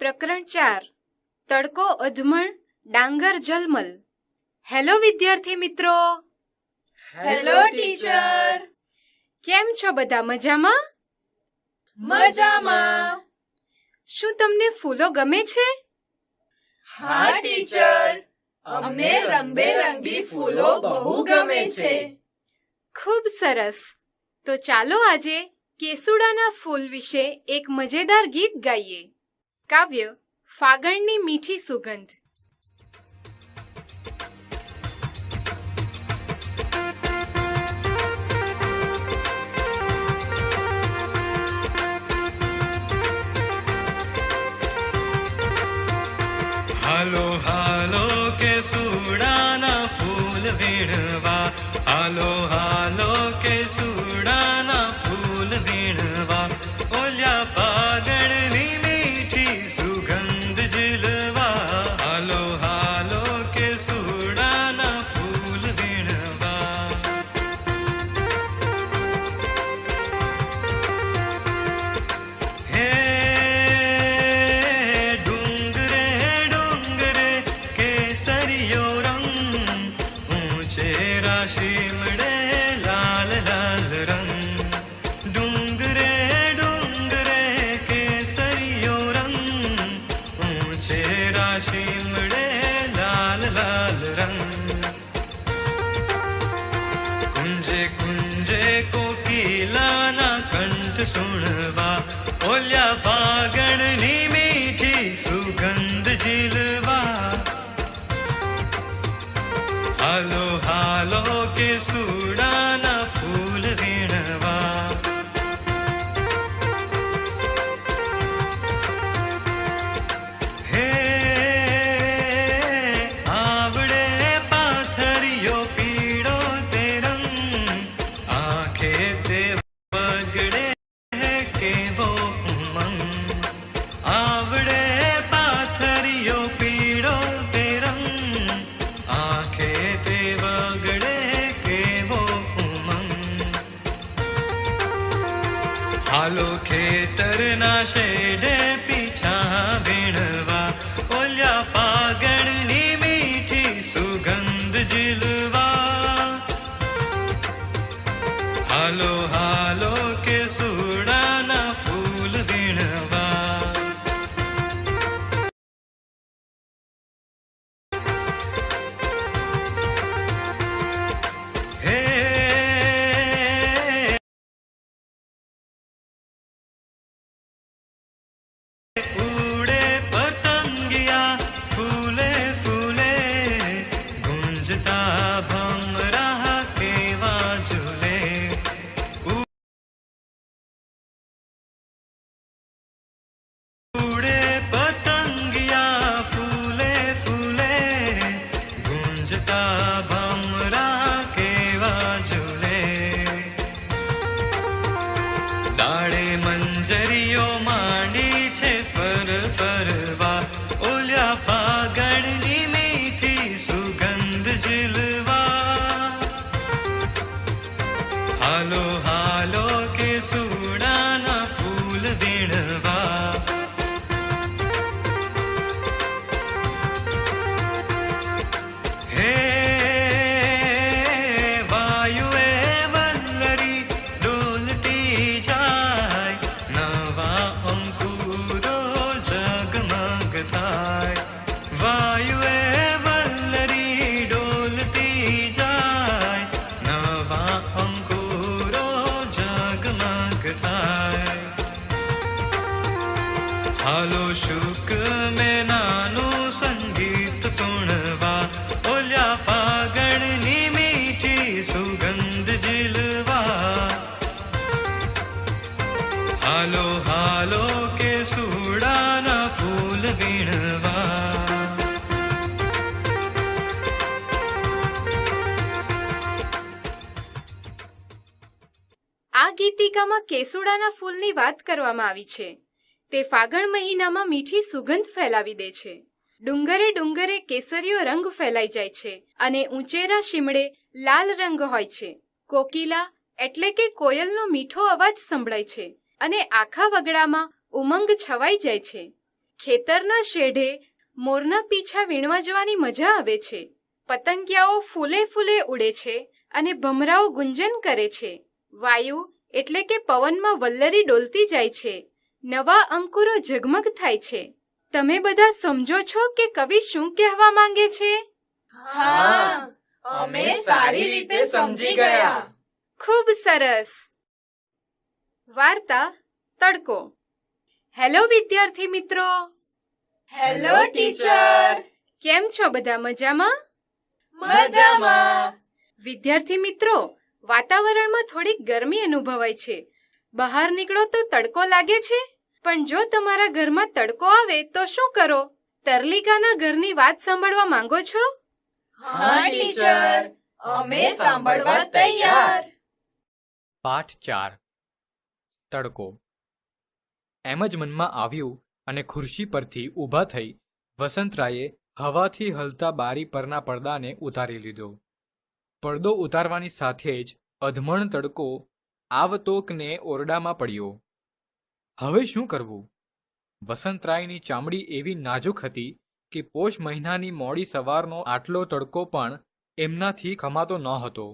પ્રકરણ 4 તડકો અધમણ ડાંગર જલમલ. હેલો વિદ્યાર્થી મિત્રો. Hello teacher. કેમ છો બધા? મજામાં? મજામાં. શું તમને ફૂલો ગમે છે? હા ટીચર, અમને રંગબેરંગી ફૂલો બહુ ગમે છે. ખૂબ સરસ. તો ચાલો આજે કેસુડાના ફૂલ વિશે એક મજેદાર ગીત ગાઈએ. કાવ્ય ફાગણની મીઠી સુગંધ. હાલો હાલો કેસુડાના ફૂલ વીણવા, હાલો હાલો કેસુડાના ફૂલ વીણવા, ઓલ્યા ફાગણની મીઠી સુગંધ ઝીલવા, હાલો હાલો કેસુડાના ફૂલ વીણવા. હે શિમડે લાલ લાલ રંગ, ડુંગરે ડુંગરે કેસરિયો રંગ, ઊંચે શિમડે લાલ લાલ રંગ. કુંજે કુંજે કોકિલાના કંઠ સુણવા, ઓલ્યા ફાગણની મીઠી સુગંધ ઝીલવા, હાલો હાલો કેસુડાના ફૂલ વીણવા. હે આવડે પાથરિયો પીળો તે રંગ, આંખે તે વગડે કેવો ઉમંગ, આવડે પાથરિયો પીળો તે રંગ, આંખે તે વગડે કેવો ઉમંગ. હાલો ખેતરના શેઢે પીછા વીણવા, ઓલ્યા ફાગણની મીઠી સુગંધ ઝીલવા, હાલો હાલો કેસુડાના ફૂલ વીણવા. હે ઉડે પતંગિયા ફૂલે ફૂલે, ગુંજતા ભમરા કેવા ઝૂલે, ઉડે પતંગિયા ફૂલે ફૂલે, ગુંજતા ભમરા કેવા ઝૂલે. દાડે મંજરીઓ માંડી છે ફર ફરવા, ઓલ્યા ફાગણની મીઠી સુગંધ ઝીલવા, હાલો હાલો કેસુડાના ફૂલ વીણવા. હે વાયુએ વલ્લરી ડોલતી જાય, નવા અંકુરો જગમગ થાય, વાયુએ વલ્લરી ડોલતી જાય, નવા અંકુરો જગમગ થાય. હાલો શુક મેનાનું સંગીત સુણવા, ઓલ્યા ફાગણની મીઠી સુગંધ ઝીલવા, હાલો હાલો કેસુડાના ફૂલ વીણવા. આ ગીતિકામાં કેસુડાના ફૂલની વાત કરવામાં આવી છે. તે ફાગણ મહિનામાં મીઠી સુગંધ ફેલાવી દે છે. ડુંગરે ડુંગરે કેસરીયો રંગ ફેલાઈ જાય છે અને ઊંચેરા શિમડે લાલ રંગ હોય છે. કોકિલા એટલે કે કોયલનો મીઠો અવાજ સંભળાય છે અને આખા વગડામાં ઉમંગ છવાઈ જાય છે. ખેતરના શેઢે મોરના પીછા વીણવા જવાની મજા આવે છે. પતંગિયાઓ ફૂલે ફૂલે ઉડે છે અને ભમરાઓ ગુંજન કરે છે. વાયુ એટલે કે પવનમાં વલ્લરી ડોલતી જાય છે. નવા અંકુરો ઝગમગ થાય છે. તમે બધા સમજો છો કે કવિ શું કહેવા માંગે છે? હા, અમે સારી રીતે સમજી ગયા. ખૂબ સરસ. વાર્તા તડકો. હેલો વિદ્યાર્થી મિત્રો, હેલો ટીચર. કેમ છો બધા? મજામાં? મજામાં. વિદ્યાર્થી મિત્રો, વાતાવરણમાં થોડીક ગરમી અનુભવાય છે. બહાર નીકળો તો તડકો લાગે છે. પણ જો તમારા ઘરમાં તડકો આવે તો શું કરો? તરલિકાના ઘરની વાત સાંભળવા માંગો છો? હા ટીચર, અમે સાંભળવા તૈયાર. પાઠ 4 તડકો. એમ જ મનમાં આવ્યું અને ખુરશી પરથી ઊભા થઈ વસંતરાયે હવાથી હલતા બારી પરના પડદાને ઉતારી લીધો. પડદો ઉતારવાની સાથે જ અધમણ તડકો આવતોકને ઓરડામાં પડ્યો. હવે શું કરવું? વસંતરાયની ચામડી એવી નાજુક હતી કે પોષ મહિનાની મોડી સવારનો આટલો તડકો પણ એમનાથી ખમાતો નહોતો.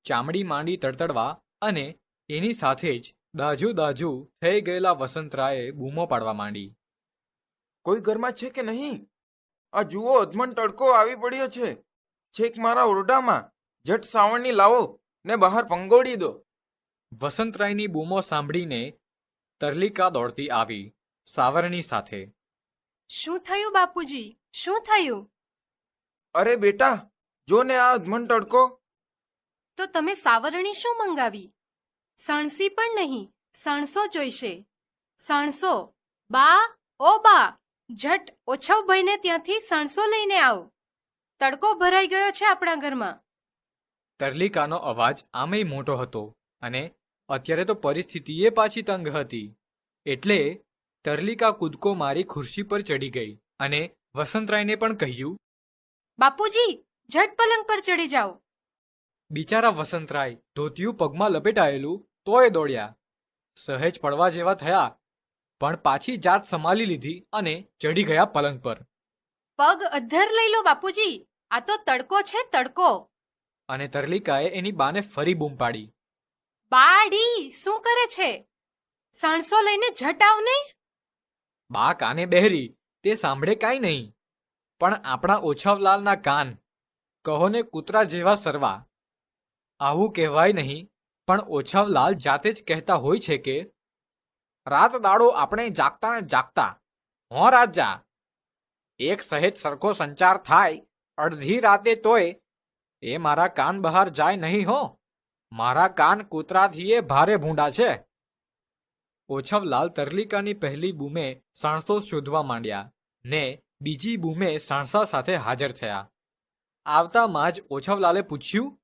ચામડી માંડી તડતડવા અને એની સાથે જ દાજુ દાજુ થઈ ગયેલા વસંતરાયે બૂમો પાડવા માંડી. કોઈ ઘરમાં છે કે નહીં? આ જુઓ, અધમણ તડકો આવી પડ્યો છે. છેક મારા ઓરડામાં. જટ સાવરણી લાવો ને બહાર પંગોળી દો. વસંતરાયની બૂમો સાંભળીને તરલિકા દોડતી આવી સાવરણી સાથે. શું થયું બાપુજી? શું થયું? અરે બેટા, જો ને આ અધમણ તડકો. તો તમે સાવરણી શું મંગાવી? સણસી પણ નહીં, સણસો જોઈશે. સણસો? બા, ઓ બા, ઝટ ઓછવભાઈને ત્યાંથી સણસો લઈને આવ. તડકો ભરાઈ ગયો છે આપણા ઘરમાં. તરલિકાનો અવાજ આમેય મોટો હતો અને અત્યારે તો પરિસ્થિતિએ પાછી તંગ હતી. એટલે તરલિકા કૂદકો મારી ખુરશી પર ચડી ગઈ અને વસંતરાયને પણ કહ્યું, બાપુજી, ઝટ પલંગ પર ચડી જાઓ. બિચારા વસંતરાય ધોતિયું પગમાં લપેટાયેલું તોય દોડ્યા. સહેજ પડવા જેવા થયા પણ પાછી જાત સંભાળી લીધી અને ચડી ગયા પલંગ પર. પગ અદ્ધર લઈ લો બાપુજી, આ તો તડકો છે, તડકો. અને તરલિકાએ એની બાને ફરી બૂમ પાડી, બાડી, શું કરે છે? સણસો લઈને ઝટ આવ ને. બા કાને બહેરી, તે સાંભળે કાંઈ નહીં. પણ આપણા ઓછાવલાલના કાન કહો ને કૂતરા જેવા સરવા. આવું કહેવાય નહીં, પણ ઓછાવલાલ જાતે જ કહેતા હોય છે કે રાત દાડો આપણે જાગતા ને જાગતા. હો રાજા, એક સહેજ સરખો સંચાર થાય અડધી રાતે તોય એ મારા કાન બહાર જાય નહીં હો. મારા કાન કૂતરાથીએ ભારે ભૂંડા છે. ઓછવલાલ તરલિકાની પહેલી બૂમે સાણસો શોધવા માંડ્યા ને બીજી બૂમે સાણસા સાથે હાજર થયા. આવતામાં જ ઓછવલાલે પૂછ્યું,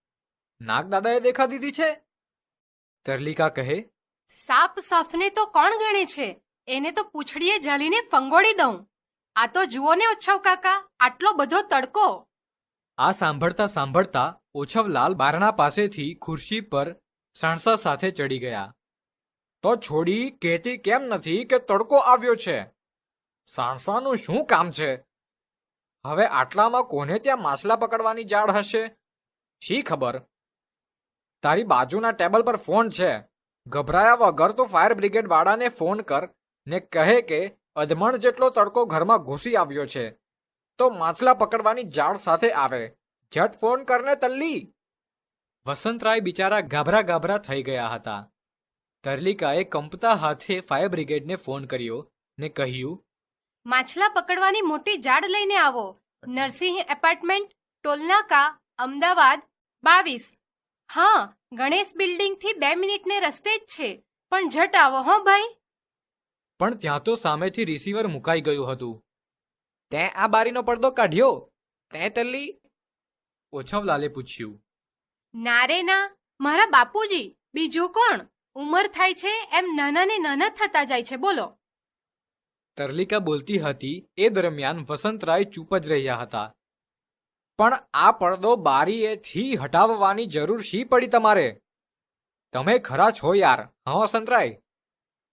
નાગદાદાએ દેખા દીધી છે? તરલિકા કહે, સાપ સાફને તો કોણ ગણે છે? એને તો પૂંછડીએ ઝાલીને ફંગોળી દઉં. આ તો જુઓ ને ઓછવ કાકા, આટલો બધો તડકો. આ સાંભળતા સાંભળતા ઓછવલાલ બારણા પાસેથી ખુરશી પર સાણસા સાથે ચડી ગયા. તો છોડી કહેતી કેમ નથી કે તડકો આવ્યો છે? સાણસાનું શું કામ છે? હવે આટલામાં કોને ત્યાં માછલા પકડવાની જાળ હશે? શી ખબર. તારી બાજુના ટેબલ પર ફોન છે. ગભરાયા વગર તો ફાયર બ્રિગેડ વાળાને ફોન કર ને કહે કે અધમણ જેટલો તડકો ઘરમાં ઘૂસી આવ્યો છે તો માછલા પકડવાની જાળ સાથે આવે. ઝટ ફોન કરને તલ્લી. વસંતરાય બિચારા ગાભરા ગાભરા થઈ ગયા હતા. તરલિકાએ કંપતા હાથે ફાયર બ્રિગેડને ફોન કર્યો ને કહ્યું, માછલા પકડવાની મોટી જાળ લઈને આવો. નરસિંહ એપાર્ટમેન્ટ, ટોલનાકા, અમદાવાદ 22. હા, ગણેશ બિલ્ડિંગથી 2 મિનિટને રસ્તે જ છે, પણ ઝટ આવો હો ભાઈ. પણ ત્યાં તો સામેથી રિસીવર મુકાઈ ગયું હતું. તે આ બારીનો પડદો કાઢ્યો તે તલ્લી? ઓછવલાલે પૂછ્યું. ના રે ના, મારા બાપુજી, બીજું કોણ? ઉંમર થાય છે એમ નાના ને નાના થતા જાય છે. બોલો. તરલિકા બોલતી હતી એ દરમિયાન વસંતરાય ચૂપ જ રહ્યા હતા. પણ આ પડદો બારીએથી હટાવવાની જરૂર શી પડી તમારે? તમે ખરા છો યાર, હા વસંતરાય?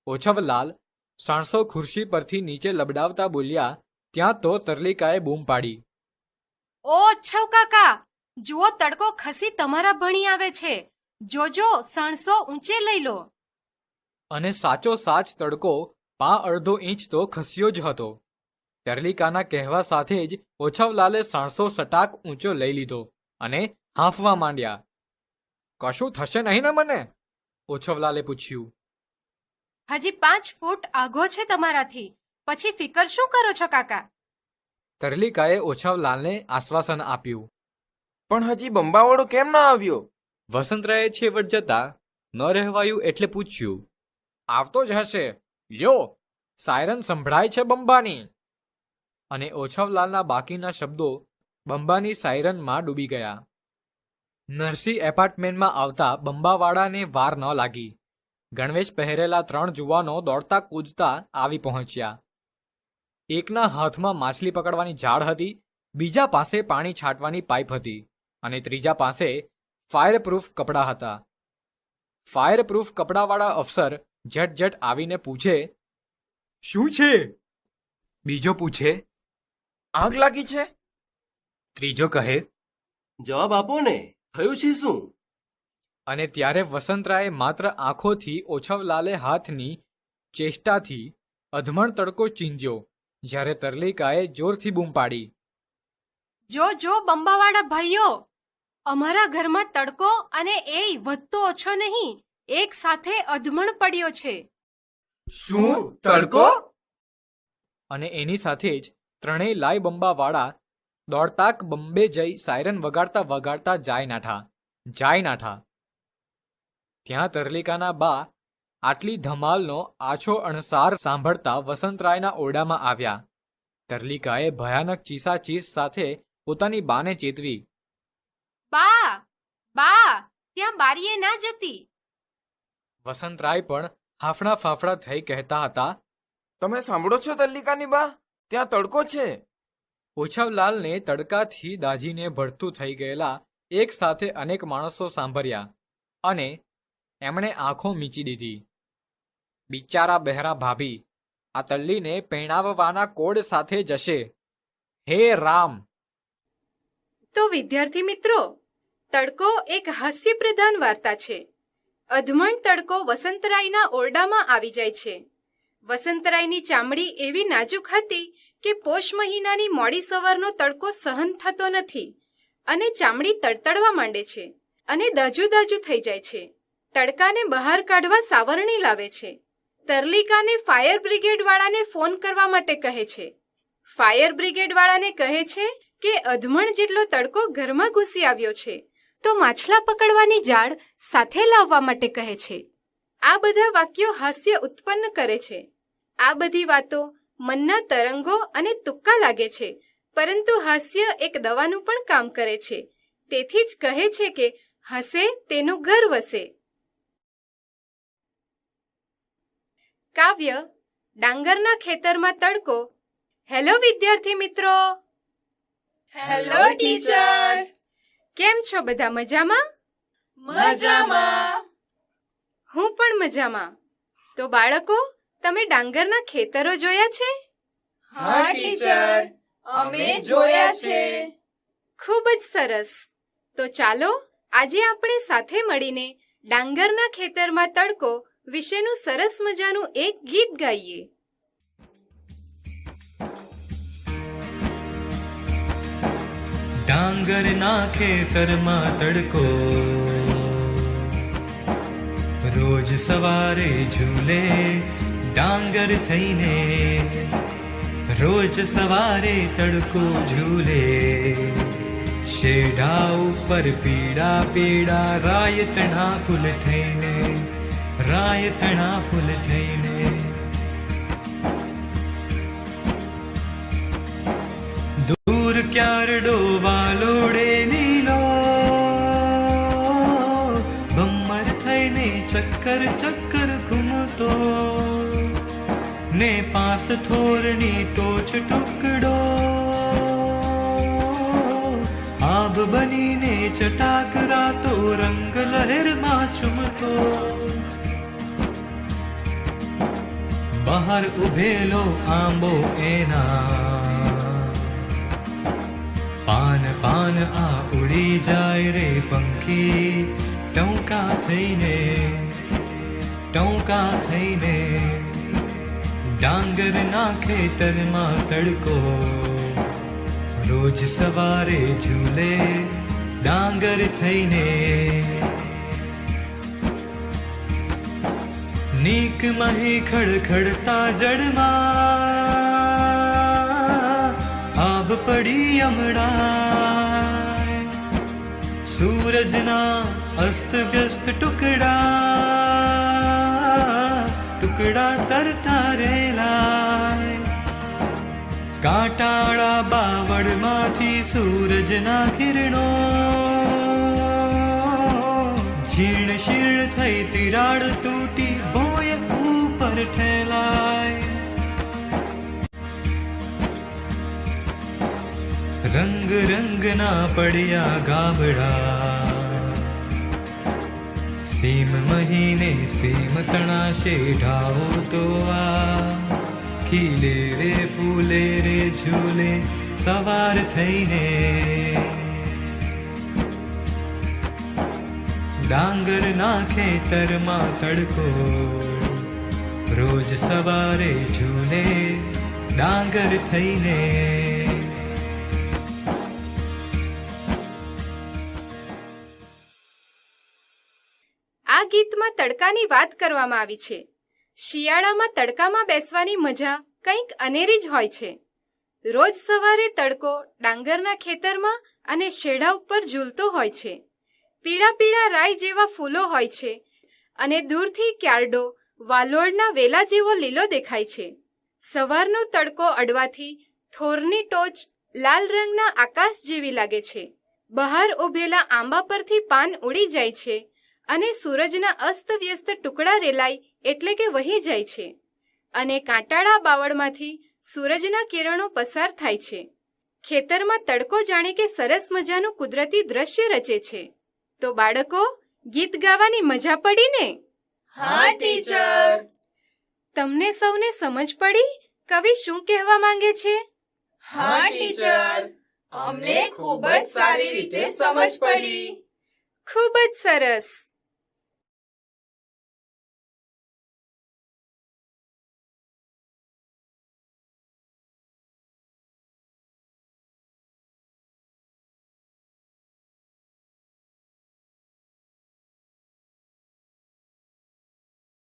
ઓછવલાલ સાણસો ખુરશી પરથી નીચે લબડાવતા બોલ્યા ત્યાં તો તરલિકાએ બૂમ પાડી. ઓ છવ કાકા, જુઓ તડકો ખસી તમારા ભણી આવે છે. જોજો, સણસો ઊંચે લઈ લો. અને સાચો સાચ તડકો 1/2 ઇંચ તો ખસ્યો જ હતો. તરલિકાના કહેવા સાથે જ ઓછવલાલે સાણસો સટાક ઊંચો લઈ લીધો અને હાંફવા માંડ્યા. કશું થશે નહીં ને મને? ઓછવલાલે પૂછ્યું. હજી 5 ફૂટ આઘો છે તમારાથી, પછી ફિકર શું કરો છો કાકા? તરલિકાએ ઓછવલાલને આશ્વાસન આપ્યું. પણ હજી બંબાવાળો કેમ ના આવ્યો? વસંતરાયે છેવટ જતા ન રહેવાયું એટલે પૂછ્યું. આવતો જ હશે, લ્યો સાયરન સંભળાય છે બંબાની. અને ઓછવલાલના બાકીના શબ્દો બંબાની સાયરનમાં ડૂબી ગયા. નરસિંહ એપાર્ટમેન્ટમાં આવતા બંબાવાળાને વાર ન લાગી. ગણવેશ પહેરેલા 3 જુવાનો દોડતા કૂદતા આવી પહોંચ્યા. એકના હાથમાં માછલી પકડવાની ઝાડ હતી, બીજા પાસે પાણી છાંટવાની પાઇપ હતી અને ત્રીજા પાસે ફાયરપ્રૂફ કપડાં હતા. ફાયરપ્રૂફ કપડાવાળા અફસર ઝટ આવીને પૂછે, શું છે? બીજો પૂછે, આગ લાગી છે? ત્રીજો કહે, જવાબ આપો ને, થયું છે શું? અને ત્યારે વસંતરાયે માત્ર આંખોથી ઓછવલાલે હાથની ચેષ્ટાથી અધમણ તડકો ચીંધ્યો, જ્યારે તરલિકાએ જોરથી બૂમ પાડી. જો બંબાવાળા ભાઈઓ, અમારા ઘરમાં તડકો અને એ વધતો ઓછો નહીં, એક સાથે અધમણ પડ્યો છે. શું તડકો? અને એની સાથે જ 3 લાઈ બંબાવાળા દોડતાક બંબે જઈ સાયરન વગાડતા જાય નાઠા. ત્યાં તરલિકાના બા આટલી ધમાલનો આછો અણસાર સાંભળતા વસંતરાયના ઓરડામાં આવ્યા. તરલિકાએ ભયાનક ચીસાચીસ સાથે પોતાની બાને ચેતવી. બા, ત્યાં બારીએ ના જતી. વસંતરાય પણ હાફડા ફાફડા થઈ કહેતા હતા, તમે સાંભળો છો તલ્લિકાની બા? ત્યાં તડકો છે. ઓછવલાલને તડકાથી દાઝીને ભડતું થઈ ગયેલા એક સાથે અનેક માણસો સાંભળ્યા અને એમણે આંખો મીચી દીધી. બિચારા બહેરા ભાભી આ તલ્લીને પૈણાવવાના કોડ સાથે જશે. હે રામ! તો વિદ્યાર્થી મિત્રો, તડકો એક હાસ્યપ્રધાન વાર્તા છે. અધમણ તડકો વસંતરાયના ઓરડામાં આવી જાય છે. વસંતરાયની ચામડી એવી નાજુક હતી કે પોષ મહિનાની મોડી સવારનો તડકો સહન થતો નથી અને ચામડી તડતડવા માંડે છે અને દાજુ થઈ જાય છે. તડકાને બહાર કાઢવા સાવરણી લાવે છે. તરલિકાને ફાયર બ્રિગેડ વાળાને ફોન કરવા માટે કહે છે. ફાયર બ્રિગેડ વાળાને કહે છે કે અધમણ જેટલો તડકો ઘરમાં ઘૂસી આવ્યો છે, તો માછલા પકડવાની જાળ સાથે લાવવા માટે કહે છે. આ બધા વાક્યો હાસ્ય ઉત્પન્ન કરે છે. આ બધી વાતો મનના તરંગો અને તુક્કા લાગે છે, પરંતુ હાસ્ય એક દવાનું પણ કામ કરે છે. તેથી જ કહે છે કે હસે તેનું ઘર વસે. કાવ્ય ડાંગરના ખેતરમાં તડકો. હેલો વિદ્યાર્થી મિત્રો, હેલો ટીચર. કેમ છો બધા? મજામાં? મજામાં. હું પણ મજામાં. તો બાળકો, તમે ડાંગરના ખેતરો જોયા છે? હા ટીચર, અમે જોયા છે. ખૂબ જ સરસ. તો ચાલો આજે આપણે સાથે મળીને ડાંગરના ખેતરમાં તડકો વિશેનું સરસ મજાનું એક ગીત ગાઈએ. ડાંગરના ખેતરમાં તડકો રોજ સવારે ઝૂલે ડાંગર થઈને, રોજ સવારે તડકો ઝૂલે. શેઢા ઉપર પીળા પીળા રાયતણા ફૂલ થઈને, રાયતણા ફૂલ થઈને. દૂર ક્યારડો વાલોડે લીલો, ભમ્મર થઈને ચક્કર ચક્કર ઘૂમતો, ને પાસ થોરની ટોચ ટુકડો આબ બનીને ચટાકરાતો રંગ લહેરમાં ચૂમતો. બહાર ઉભેલો આંબો એના પાન પાન આ ઉડી જાય રે પંખી ટૌકા થઈને ડાંગરના ખેતરમાં તડકો રોજ સવારે ઝૂલે ડાંગર થઈને નીક મહી ખડખડતા જડમાં આબ પડી અમડાય સૂરજના અસ્ત વ્યસ્ત ટુકડા તરતા રેલાય કાંટાળા બાવળમાંથી સૂરજના કિરણો જીર્ણ શીર્ણ થઈ તિરાડ તૂટી ભોય ઉપર ઠેલાય રંગ રંગના પડ્યા ગાબડા સીમ મહિને સીમ તણાશે ઢાવો તો આ ખીલે રે ફૂલે રે ઝૂલે સવાર થઈને ડાંગરના ખેતરમાં તડકો રોજ સવારે ઝૂલે ડાંગર થઈને આ ગીતમાં તડકાની વાત કરવામાં આવી છે. શિયાળામાં તડકામાં બેસવાની મજા કંઈક અનેરી જ હોય છે. રોજ સવારે તડકો ડાંગરના ખેતરમાં અને શેઢા ઉપર ઝૂલતો હોય છે. પીળા પીળા રાઈ જેવા ફૂલો હોય છે અને દૂરથી ક્યારડો વાલોળના વેલા જેવો લીલો દેખાય છે. સવારનો તડકો અડવાથી થોરની ટોચ લાલ રંગના આકાશ જેવી લાગે છે. બહાર ઊભેલા આંબા પરથી પાન ઉડી જાય છે અને સૂરજના અસ્તવ્યસ્ત ટુકડા રેલાય એટલે કે વહી જાય છે અને કાંટાળા બાવળમાંથી સૂરજના કિરણો પસાર થાય છે. ખેતરમાં તડકો જાણે કે સરસ મજાનું કુદરતી દ્રશ્ય રચે છે. તો બાળકો, ગીત ગાવાની મજા પડી ને? હા ટીચર. તમને સૌને સમજ પડી કવિ શું કહેવા માંગે છે? હા ટીચર, અમને ખૂબ જ સારી રીતે સમજ પડી. ખૂબ જ સરસ.